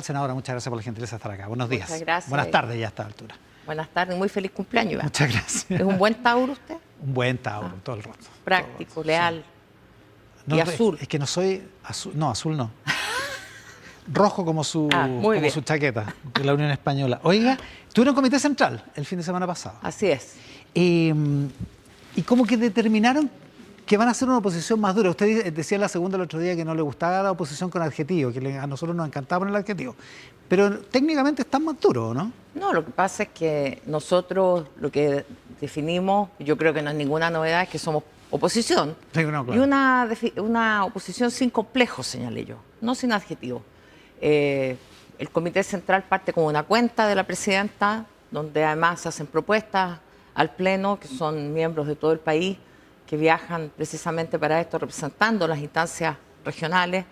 Senadora, muchas gracias por la gentileza de estar acá. Buenos días. Muchas gracias. Buenas tardes ya a esta altura. Buenas tardes, muy feliz cumpleaños, Iván. Muchas gracias. ¿Es un buen Tauro usted? Un buen Tauro, todo el rato. Práctico, todo, leal. No, y azul. Es que no soy azul, no, azul no. Rojo como su chaqueta de la Unión Española. Oiga, tuvieron comité central el fin de semana pasado. Así es. Y como que determinaron que van a hacer una oposición más dura. Usted decía en la segunda el otro día que no le gustaba la oposición con adjetivo, que a nosotros nos encantaba poner el adjetivo. Pero técnicamente están más duros, ¿no? No, lo que pasa es que nosotros lo que definimos, yo creo que no es ninguna novedad, es que somos oposición. Sí, no, claro. Y una oposición sin complejos, señalé yo, no sin adjetivo. El Comité Central parte con una cuenta de la presidenta, donde además se hacen propuestas al Pleno, que son miembros de todo el país, que viajan precisamente para esto, representando las instancias regionales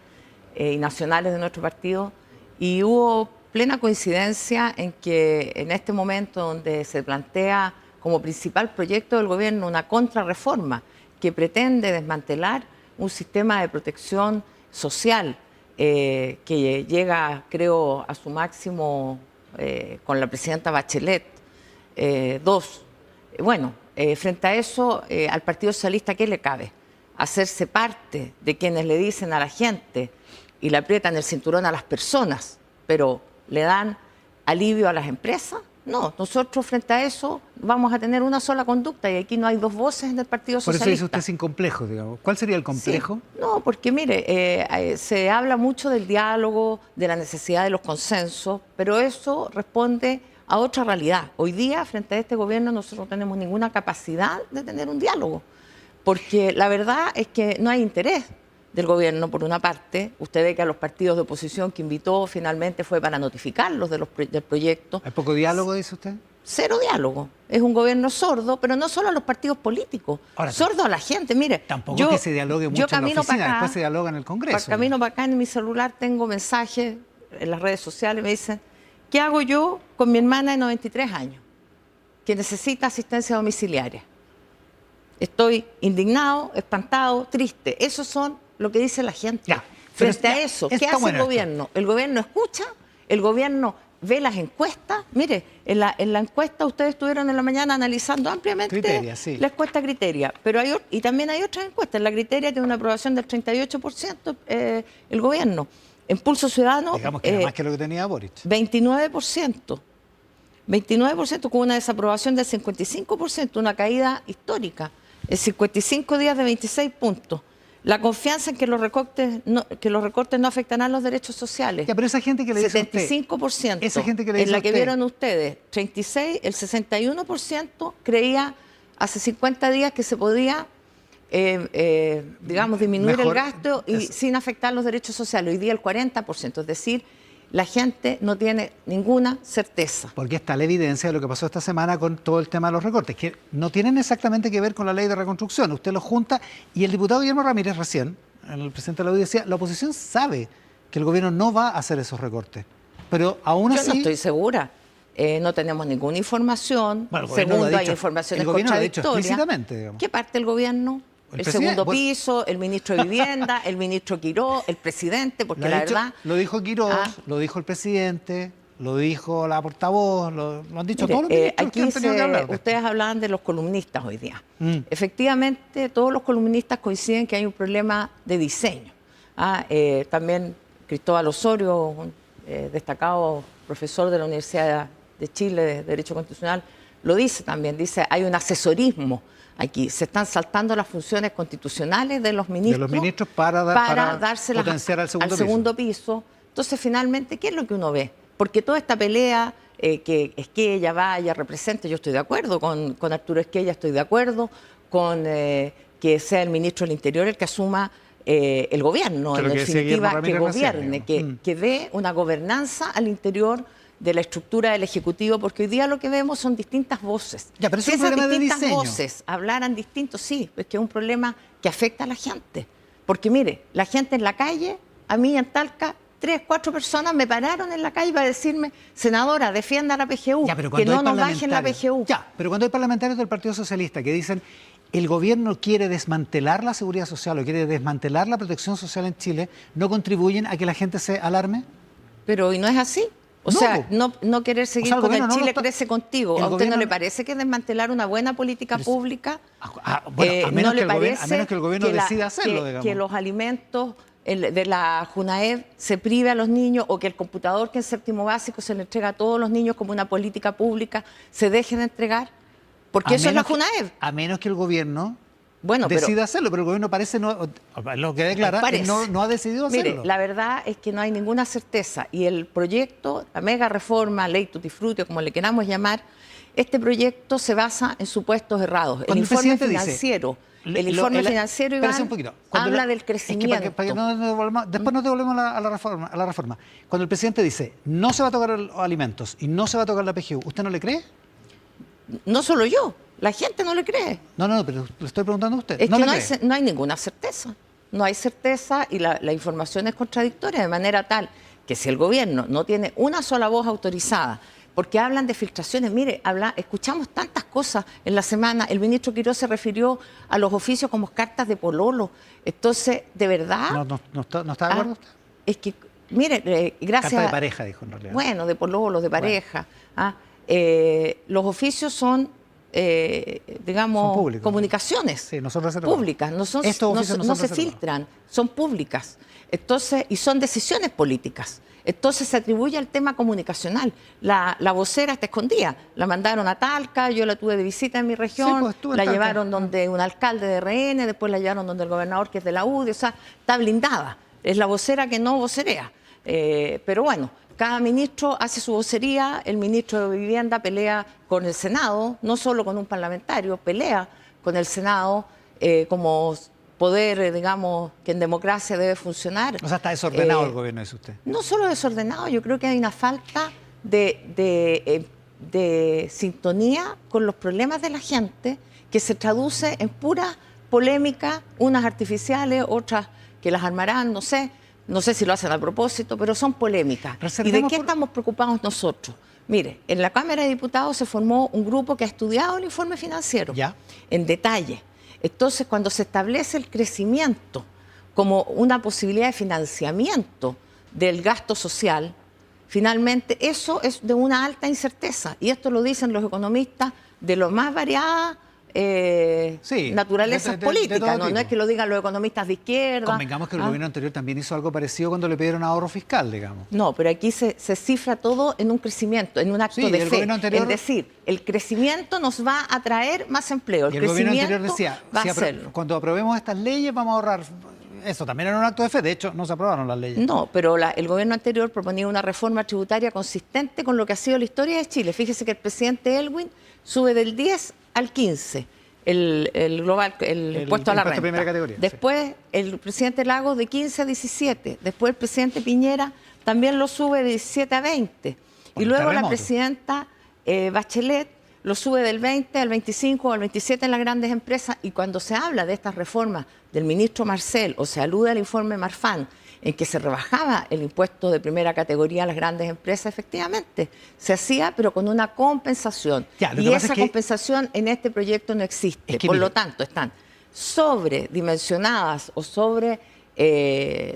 y nacionales de nuestro partido. Y hubo plena coincidencia en que en este momento donde se plantea como principal proyecto del gobierno una contrarreforma que pretende desmantelar un sistema de protección social que llega, creo, a su máximo con la presidenta Bachelet, frente a eso, al Partido Socialista, ¿qué le cabe? Hacerse parte de quienes le dicen a la gente y le aprietan el cinturón a las personas, pero le dan alivio a las empresas. No, nosotros frente a eso vamos a tener una sola conducta y aquí no hay dos voces en el Partido Socialista. Por eso dice usted sin complejo, digamos. ¿Cuál sería el complejo? Sí. No, porque mire, se habla mucho del diálogo, de la necesidad de los consensos, pero eso responde a otra realidad. Hoy día, frente a este gobierno, nosotros no tenemos ninguna capacidad de tener un diálogo, porque la verdad es que no hay interés del gobierno, por una parte. Usted ve que a los partidos de oposición que invitó finalmente fue para notificarlos del proyecto. ¿Hay poco diálogo, dice usted? Cero diálogo. Es un gobierno sordo, pero no solo a los partidos políticos, ahora, sordo a la gente. Mire, tampoco es que se dialogue mucho en la oficina, después se dialoga en el Congreso. Camino para acá, en mi celular tengo mensajes en las redes sociales, me dicen, ¿qué hago yo con mi hermana de 93 años que necesita asistencia domiciliaria? Estoy indignado, espantado, triste. Esos son lo que dice la gente. Ya, frente a eso, ¿qué hace el gobierno? El gobierno escucha, el gobierno ve las encuestas. Mire, en la encuesta ustedes estuvieron en la mañana analizando ampliamente Criteria, sí. la encuesta Criteria, pero y también hay otras encuestas. La Criteria tiene una aprobación del 38% el gobierno. En Pulso Ciudadano, digamos que era más que lo que tenía Boric. 29%. 29% con una desaprobación del 55%, una caída histórica. En 55 días de 26 puntos. La confianza en que los recortes no afectarán los derechos sociales. Ya, pero esa gente que le dice 75%. Esa gente que le dice en la que vieron ustedes, 36, el 61% creía hace 50 días que se podía, disminuir el gasto y sin afectar los derechos sociales. Hoy día el 40%, es decir, la gente no tiene ninguna certeza. Porque está la evidencia de lo que pasó esta semana con todo el tema de los recortes, que no tienen exactamente que ver con la ley de reconstrucción. Usted lo junta y el diputado Guillermo Ramírez recién, el presidente de la UDI, decía, la oposición sabe que el gobierno no va a hacer esos recortes. Pero aún así... Yo no estoy segura. No tenemos ninguna información. Bueno, segundo, hay informaciones contradictorias. Explícitamente, ¿Qué parte el gobierno? El segundo piso, el ministro de Vivienda, el ministro Quirós, el presidente, porque la verdad... Lo dijo Quirós, lo dijo el presidente, lo dijo la portavoz, lo han dicho todos los ministros que han tenido que hablar. Ustedes hablaban de los columnistas hoy día. Efectivamente, todos los columnistas coinciden que hay un problema de diseño. También Cristóbal Osorio, un destacado profesor de la Universidad de Chile de Derecho Constitucional, lo dice también, dice, hay un asesorismo. Aquí se están saltando las funciones constitucionales de los ministros, para dárselas potenciar al segundo piso. Entonces, finalmente, ¿qué es lo que uno ve? Porque toda esta pelea, que Esquella vaya, represente, yo estoy de acuerdo con Arturo Esquella, estoy de acuerdo con que sea el ministro del Interior el que asuma el gobierno, en definitiva, que gobierne, que dé una gobernanza al interior de la estructura del Ejecutivo, porque hoy día lo que vemos son distintas voces. Ya, pero si esas distintas voces hablaran distinto, sí, es que es un problema que afecta a la gente. Porque mire, la gente en la calle, a mí en Talca, 3, 4 personas me pararon en la calle para decirme, senadora, defienda la PGU, que no nos bajen la PGU. Ya, pero cuando hay parlamentarios del Partido Socialista que dicen, el gobierno quiere desmantelar la seguridad social o quiere desmantelar la protección social en Chile, ¿no contribuyen a que la gente se alarme? Pero y no es así. O No, sea, po. no querer seguir el con el gobierno no lo Chile está- crece contigo. el ¿A usted no gobierno le no- parece que desmantelar una buena política pública? Bueno, a menos, ¿No le que a menos parece que el gobierno decida hacerlo, que digamos. los alimentos de la Junaed se prive a los niños o que el computador que en séptimo básico se le entrega a todos los niños como una política pública se dejen de entregar? Porque eso es la Junaed. A menos que el gobierno Bueno, pero decida hacerlo, pero el gobierno parece no, lo que declara, parece. no ha decidido hacerlo. Mire, la verdad es que no hay ninguna certeza y el proyecto, la mega reforma, ley tutti frutti, como le queramos llamar, este proyecto se basa en supuestos errados. Cuando El informe presidente dice, financiero, financiero, espérese Iván, un poquito. habla del Es que crecimiento. para que no nos devolvamos, después nos devolvemos a la reforma. Cuando el presidente dice, no se va a tocar los alimentos y no se va a tocar la PGU, ¿usted no le cree? No solo yo, la gente no le cree. No, pero le estoy preguntando a usted. Es ¿No que le no hay, cree? no hay ninguna certeza. No hay certeza y la información es contradictoria de manera tal que si el gobierno no tiene una sola voz autorizada, porque hablan de filtraciones, mire, escuchamos tantas cosas en la semana, el ministro Quirós se refirió a los oficios como cartas de pololo. Entonces, de verdad... ¿No está de acuerdo usted? Es que, mire, gracias... Carta de pareja, dijo en realidad. Bueno, de pololo, de pareja. Los oficios son, digamos, Son públicos. comunicaciones Sí, nosotros hacemos públicas, no Estos oficios no no son se reservados. filtran, son públicas. Entonces, y son decisiones políticas. Entonces se atribuye al tema comunicacional. La vocera está escondida. La mandaron a Talca, yo la tuve de visita en mi región, Sí, pues, estuve en la Talca. llevaron donde un alcalde de RN, después la llevaron donde el gobernador que es de la UDI, o sea, está blindada. Es la vocera que no vocerea. Pero bueno, cada ministro hace su vocería, el ministro de Vivienda pelea con el Senado, no solo con un parlamentario, pelea con el Senado como poder, digamos, que en democracia debe funcionar. O sea, está desordenado el gobierno, dice usted. No solo desordenado, yo creo que hay una falta de sintonía con los problemas de la gente que se traduce en pura polémica, unas artificiales, otras que las armarán, no sé si lo hacen a propósito, pero son polémicas. ¿Y de Reservemos qué estamos preocupados nosotros? Mire, en la Cámara de Diputados se formó un grupo que ha estudiado el informe financiero Ya. en detalle. Entonces, cuando se establece el crecimiento como una posibilidad de financiamiento del gasto social, finalmente eso es de una alta incerteza. Y esto lo dicen los economistas de lo más variadas Sí, naturalezas de políticas. todo No tipo. es que lo digan los economistas de izquierda. Convengamos que el gobierno anterior también hizo algo parecido cuando le pidieron ahorro fiscal, digamos. No, pero aquí se cifra todo en un crecimiento, en un acto Sí, de el fe. gobierno anterior- Es decir, el crecimiento nos va a traer más empleo. El Y el gobierno crecimiento anterior decía, va si a hacerlo. cuando aprobemos estas leyes vamos a ahorrar. Eso también era un acto de fe, de hecho no se aprobaron las leyes. No, pero el gobierno anterior proponía una reforma tributaria consistente con lo que ha sido la historia de Chile. Fíjese que el presidente Elwin sube del 10 al 15 el impuesto a la impuesto de renta. primera categoría, sí. Después el presidente Lagos de 15 a 17. Después el presidente Piñera también lo sube de 17 a 20. Por Y el luego la terremoto. presidenta Bachelet lo sube del 20 al 25 o al 27 en las grandes empresas. Y cuando se habla de estas reformas del ministro Marcel o se alude al informe Marfan, en que se rebajaba el impuesto de primera categoría a las grandes empresas, efectivamente, se hacía, pero con una compensación. Ya, lo que Y pasa esa es que- compensación en este proyecto no existe. Es que, Por mire, lo tanto, están sobredimensionadas o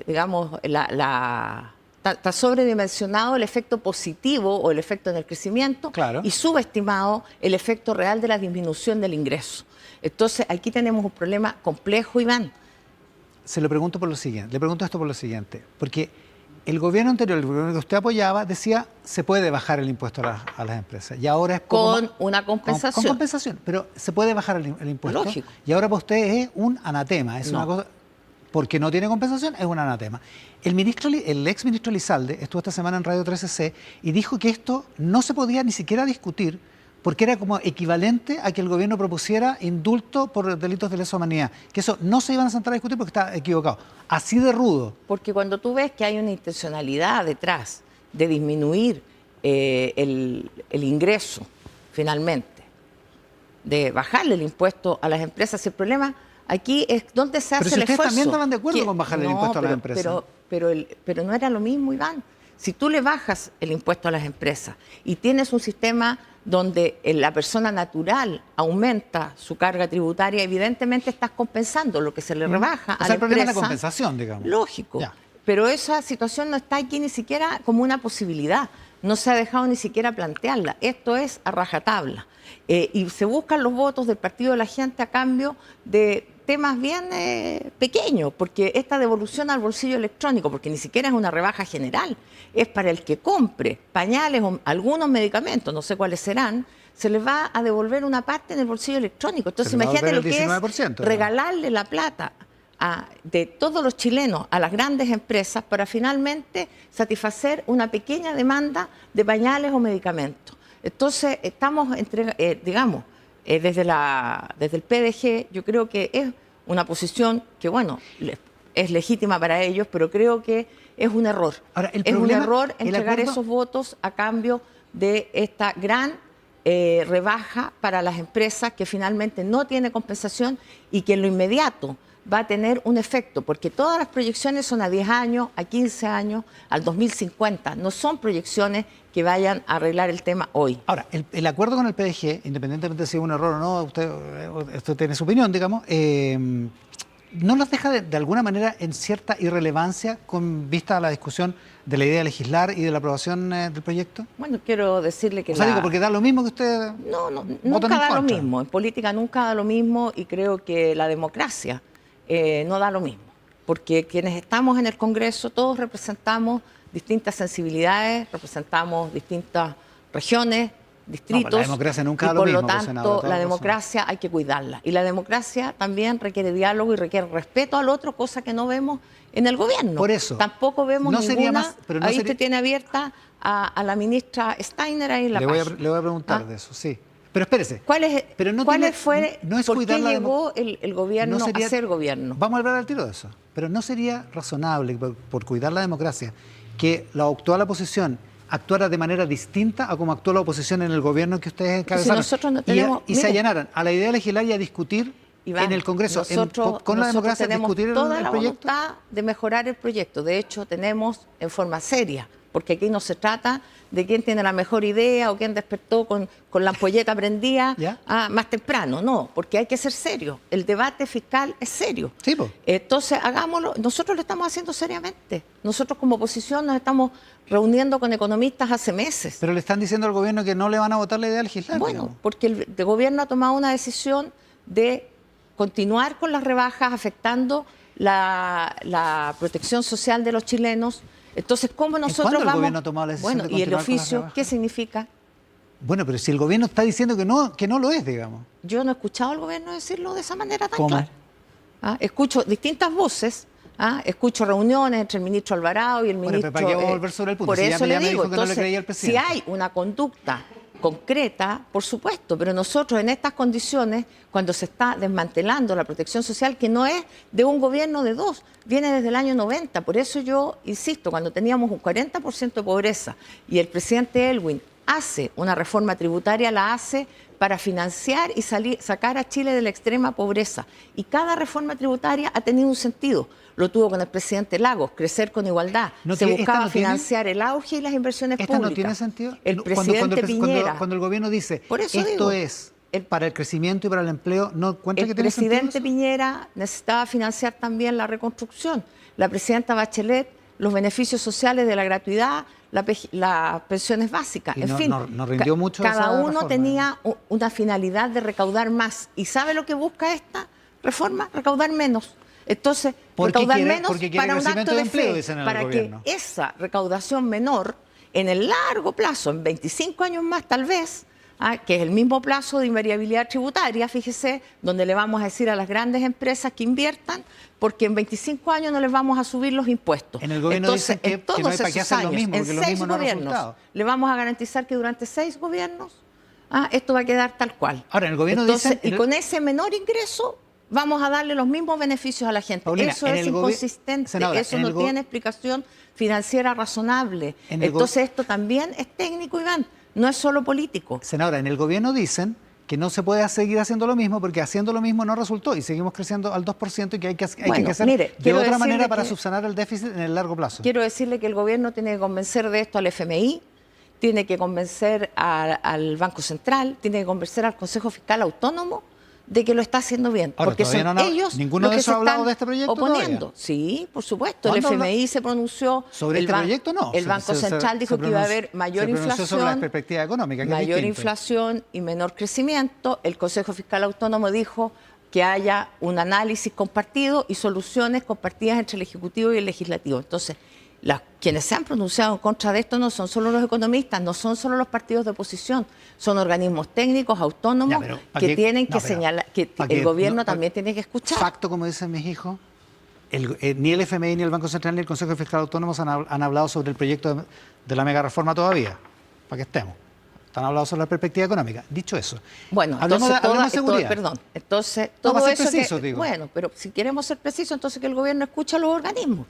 digamos, está sobredimensionado el efecto positivo o el efecto en el crecimiento Claro. y subestimado el efecto real de la disminución del ingreso. Entonces, aquí tenemos un problema complejo, Iván. Se lo pregunto por lo siguiente, le pregunto esto por lo siguiente, porque el gobierno anterior, el gobierno que usted apoyaba, decía se puede bajar el impuesto a las empresas. Y ahora es como Con una compensación. Con compensación, pero se puede bajar el impuesto. Lógico. Y ahora para usted es un anatema, es No. una cosa porque no tiene compensación, es un anatema. El ex ministro Elizalde estuvo esta semana en Radio 13C y dijo que esto no se podía ni siquiera discutir porque era como equivalente a que el gobierno propusiera indulto por delitos de lesa humanidad, que eso no se iban a sentar a discutir porque está equivocado. Así de rudo. Porque cuando tú ves que hay una intencionalidad detrás de disminuir el ingreso, finalmente, de bajarle el impuesto a las empresas, el problema aquí es dónde se hace Pero si el ustedes esfuerzo. también estaban de acuerdo Que- con bajarle el impuesto a las empresas. Pero no era lo mismo, Iván. Si tú le bajas el impuesto a las empresas y tienes un sistema donde la persona natural aumenta su carga tributaria, evidentemente estás compensando lo que se le rebaja O a sea, la el problema es la empresa. compensación, digamos. Lógico. Ya. pero esa situación no está aquí ni siquiera como una posibilidad. No se ha dejado ni siquiera plantearla. Esto es a rajatabla. Y se buscan los votos del partido de la gente a cambio de temas bien pequeños, porque esta devolución al bolsillo electrónico, porque ni siquiera es una rebaja general, es para el que compre pañales o algunos medicamentos, no sé cuáles serán, se les va a devolver una parte en el bolsillo electrónico. Entonces imagínate lo que es 19%, regalarle la plata de todos los chilenos a las grandes empresas para finalmente satisfacer una pequeña demanda de pañales o medicamentos. Entonces, estamos, desde el PDG, yo creo que es una posición que, bueno, es legítima para ellos, pero creo que es un error. Ahora, es un error entregar esos votos a cambio de esta gran rebaja para las empresas que finalmente no tiene compensación y que en lo inmediato va a tener un efecto, porque todas las proyecciones son a 10 años, a 15 años, al 2050. No son proyecciones que vayan a arreglar el tema hoy. Ahora, el acuerdo con el PDG, independientemente de si es un error o no, usted tiene su opinión, digamos, ¿no los deja de alguna manera en cierta irrelevancia con vista a la discusión de la idea de legislar y de la aprobación del proyecto? Bueno, quiero decirle que digo, porque da lo mismo que usted. Nunca da lo mismo. En política nunca da lo mismo y creo que la democracia no da lo mismo. Porque quienes estamos en el Congreso, todos representamos distintas sensibilidades, representamos distintas regiones, distritos. La democracia nunca da y lo mismo. Por lo tanto, la democracia hay que cuidarla. Y la democracia también requiere diálogo y requiere respeto al otro, cosa que no vemos en el gobierno. Por eso. Tampoco vemos ninguna. No ahí usted tiene abierta a la ministra Steiner ahí en la página. Le voy a preguntar de eso, sí. Pero espérese. ¿Cuál es ¿Por qué llegó el gobierno a ser gobierno? Vamos a hablar al tiro de eso. Pero ¿no sería razonable, por cuidar la democracia, que la actual oposición actuara de manera distinta a como actuó la oposición en el gobierno que ustedes encabezaron? Si nosotros no tenemos, y se allanaran a la idea de legislar y a discutir en el Congreso, con la democracia, discutir el proyecto? Toda la voluntad de mejorar el proyecto. De hecho, tenemos en forma seria, porque aquí no se trata de quién tiene la mejor idea o quién despertó con la ampolleta prendida más temprano. No, porque hay que ser serio. El debate fiscal es serio. Sí, pues. Entonces, hagámoslo. Nosotros lo estamos haciendo seriamente. Nosotros como oposición nos estamos reuniendo con economistas hace meses. Pero le están diciendo al gobierno que no le van a votar la idea de legislar. Bueno, digamos. porque el gobierno ha tomado una decisión de continuar con las rebajas afectando la protección social de los chilenos. Entonces, ¿cómo nosotros ¿Cuándo vamos? el gobierno ha tomado la decisión de ¿Y el continuar con las oficio rebajas? qué significa? Bueno, pero si el gobierno está diciendo que no lo es, digamos. Yo no he escuchado al gobierno decirlo de esa manera tan ¿Cómo? clara. Escucho distintas voces, escucho reuniones entre el ministro Alvarado y el ministro... Pero ¿para qué vamos a volver sobre el punto? Por Si eso ya le me digo, dijo que no le creía al si presidente. hay una conducta concreta, por supuesto, pero nosotros en estas condiciones, cuando se está desmantelando la protección social, que no es de un gobierno de dos, viene desde el año 90, por eso yo insisto, cuando teníamos un 40% de pobreza y el presidente Elwin hace una reforma tributaria, la hace para financiar y sacar a Chile de la extrema pobreza. Y cada reforma tributaria ha tenido un sentido. Lo tuvo con el presidente Lagos, crecer con igualdad. Se buscaba financiar el auge y las inversiones públicas. ¿Esta no tiene sentido? El presidente Piñera... Cuando el gobierno dice, por eso esto digo, es para el crecimiento y para el empleo, ¿no encuentra que tiene sentido? El presidente Piñera necesitaba financiar también la reconstrucción. La presidenta Bachelet, los beneficios sociales de la gratuidad, las pensiones básicas. Y en fin, no rindió mucho cada esa uno reforma. tenía una finalidad de recaudar más. ¿Y sabe lo que busca esta reforma? Recaudar menos. Entonces, recaudar menos para un acto de fe, para que esa recaudación menor, en el largo plazo, en 25 años más tal vez, que es el mismo plazo de invariabilidad tributaria, fíjese, donde le vamos a decir a las grandes empresas que inviertan, porque en 25 años no les vamos a subir los impuestos. En el gobierno entonces, dicen que no hay para qué hacer lo mismo, porque lo mismo no ha resultado. Le vamos a garantizar que durante 6 gobiernos esto va a quedar tal cual. Ahora, en el gobierno entonces, y con ese menor ingreso vamos a darle los mismos beneficios a la gente. Paulina, eso es inconsistente, senadora, eso no tiene explicación financiera razonable. Entonces esto también es técnico, Iván, no es solo político. Senadora, en el gobierno dicen que no se puede seguir haciendo lo mismo porque haciendo lo mismo no resultó y seguimos creciendo al 2% y que hay que hacer de otra manera para subsanar el déficit en el largo plazo. Quiero decirle que el gobierno tiene que convencer de esto al FMI, tiene que convencer al Banco Central, tiene que convencer al Consejo Fiscal Autónomo de que lo está haciendo bien, Ahora, porque son ellos ninguno los de que esos se ha hablado están de este proyecto oponiendo. todavía. Sí, por supuesto. El ¿Cuándo FMI se pronunció. sobre este proyecto? No. El Banco Central dijo que iba a haber mayor inflación sobre la inflación, perspectiva económica, que es mayor distinto. inflación y menor crecimiento. El Consejo Fiscal Autónomo dijo que haya un análisis compartido y soluciones compartidas entre el Ejecutivo y el Legislativo. Entonces, quienes se han pronunciado en contra de esto no son solo los economistas, no son solo los partidos de oposición, son organismos técnicos autónomos que tienen que señalar, que el gobierno también tiene que escuchar. Facto, como dicen mis hijos, ni el FMI, ni el Banco Central, ni el Consejo Fiscal Autónomo han hablado sobre el proyecto de la mega reforma todavía, para que estemos. Han hablado sobre la perspectiva económica. Dicho eso, bueno, hablemos de seguridad. Entonces, no, todo para eso ser preciso, digo. Bueno, pero si queremos ser precisos, entonces que el gobierno escuche a los organismos.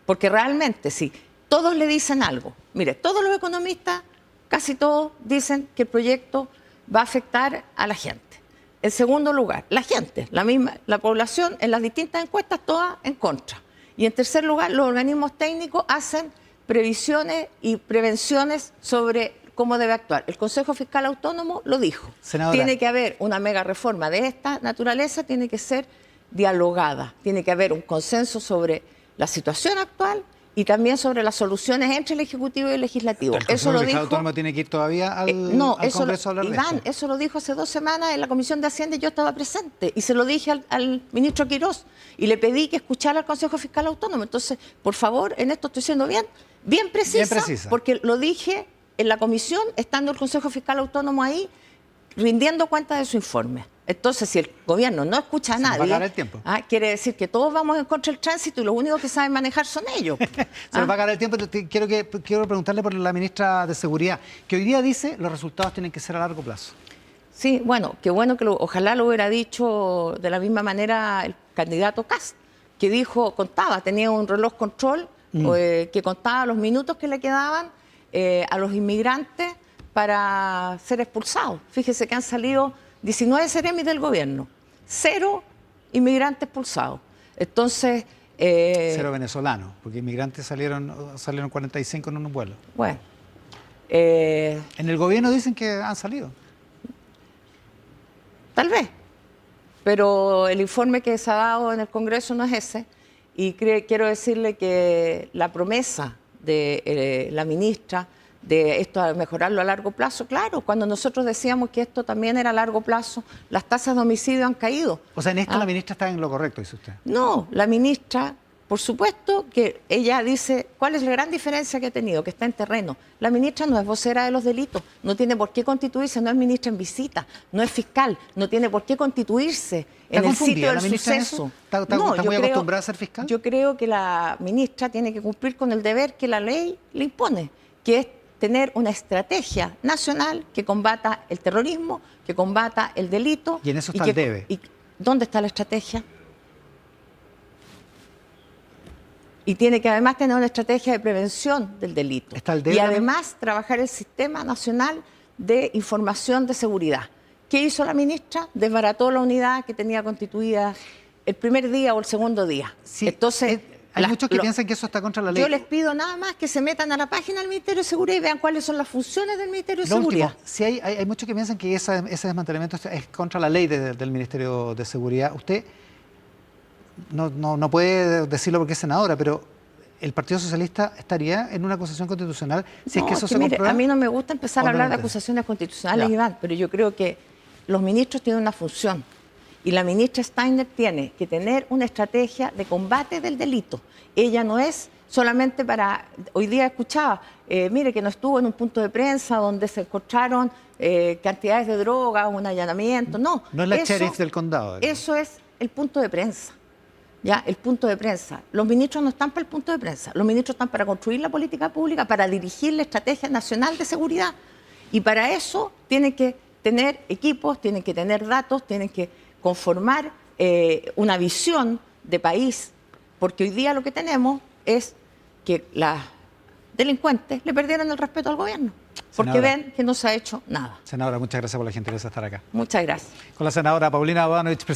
Porque realmente, si todos le dicen algo, mire, todos los economistas, casi todos, dicen que el proyecto va a afectar a la gente. En segundo lugar, la gente, la población, en las distintas encuestas, todas en contra. Y en tercer lugar, los organismos técnicos hacen previsiones y prevenciones sobre cómo debe actuar. El Consejo Fiscal Autónomo lo dijo. Senadora, tiene que haber una mega reforma de esta naturaleza, tiene que ser dialogada, tiene que haber un consenso sobre la situación actual y también sobre las soluciones entre el Ejecutivo y el Legislativo. ¿El Consejo Fiscal Autónomo tiene que ir todavía al Congreso a hablar de Iván, esto? eso lo dijo hace 2 semanas en la Comisión de Hacienda y yo estaba presente y se lo dije al ministro Quirós y le pedí que escuchara al Consejo Fiscal Autónomo. Entonces, por favor, en esto estoy siendo bien precisa, porque lo dije en la comisión, estando el Consejo Fiscal Autónomo ahí, rindiendo cuenta de su informe. Entonces, si el gobierno no escucha a nadie, quiere decir que todos vamos en contra del tránsito y los únicos que saben manejar son ellos. Se nos va a acabar el tiempo. Quiero preguntarle por la ministra de Seguridad, que hoy día dice los resultados tienen que ser a largo plazo. Sí, bueno que ojalá lo hubiera dicho de la misma manera el candidato Kast, que tenía un reloj control que contaba los minutos que le quedaban a los inmigrantes para ser expulsados. Fíjese que han salido 19 seremis del gobierno, 0 inmigrantes expulsados. Entonces... 0 venezolanos, porque inmigrantes salieron 45 en un vuelo. Bueno. En el gobierno dicen que han salido. Tal vez, pero el informe que se ha dado en el Congreso no es ese. Y quiero decirle que la promesa de la ministra de esto a mejorarlo a largo plazo, claro, cuando nosotros decíamos que esto también era a largo plazo, las tasas de homicidio han caído. O sea, en esto la ministra está en lo correcto, dice usted. No, la ministra, por supuesto que ella dice, ¿cuál es la gran diferencia que ha tenido? Que está en terreno. La ministra no es vocera de los delitos, no tiene por qué constituirse, no es ministra en visita, no es fiscal, no tiene por qué constituirse en el sitio del suceso. ¿Está muy acostumbrada a ser fiscal? Yo creo que la ministra tiene que cumplir con el deber que la ley le impone, que es tener una estrategia nacional que combata el terrorismo, que combata el delito. Y en eso está el debe. ¿Y dónde está la estrategia? Y tiene que además tener una estrategia de prevención del delito. ¿Está el debe y además trabajar el Sistema Nacional de Información de Seguridad. ¿Qué hizo la ministra? Desbarató la unidad que tenía constituida el primer día o el segundo día. Sí, entonces... Hay muchos que piensan que eso está contra la ley. Yo les pido nada más que se metan a la página del Ministerio de Seguridad y vean cuáles son las funciones del Ministerio de Seguridad. Último, sí hay muchos que piensan que ese desmantelamiento es contra la ley del Ministerio de Seguridad. Usted no puede decirlo porque es senadora, pero ¿el Partido Socialista estaría en una acusación constitucional si es que eso se comprueba? A mí no me gusta empezar a hablar de acusaciones constitucionales, Iván, pero yo creo que los ministros tienen una función. Y la ministra Steiner tiene que tener una estrategia de combate del delito. Ella no es solamente para... Hoy día escuchaba, mire que no estuvo en un punto de prensa donde se encontraron cantidades de drogas, un allanamiento, no. No es la sheriff del condado. Eso es el punto de prensa. ¿Ya? El punto de prensa. Los ministros no están para el punto de prensa. Los ministros están para construir la política pública, para dirigir la estrategia nacional de seguridad. Y para eso tienen que tener equipos, tienen que tener datos, tienen que conformar una visión de país, porque hoy día lo que tenemos es que las delincuentes le perdieron el respeto al gobierno, porque ven que no se ha hecho nada. Senadora, muchas gracias por la gentileza de estar acá. Muchas gracias. Con la senadora Paulina Bodanovich.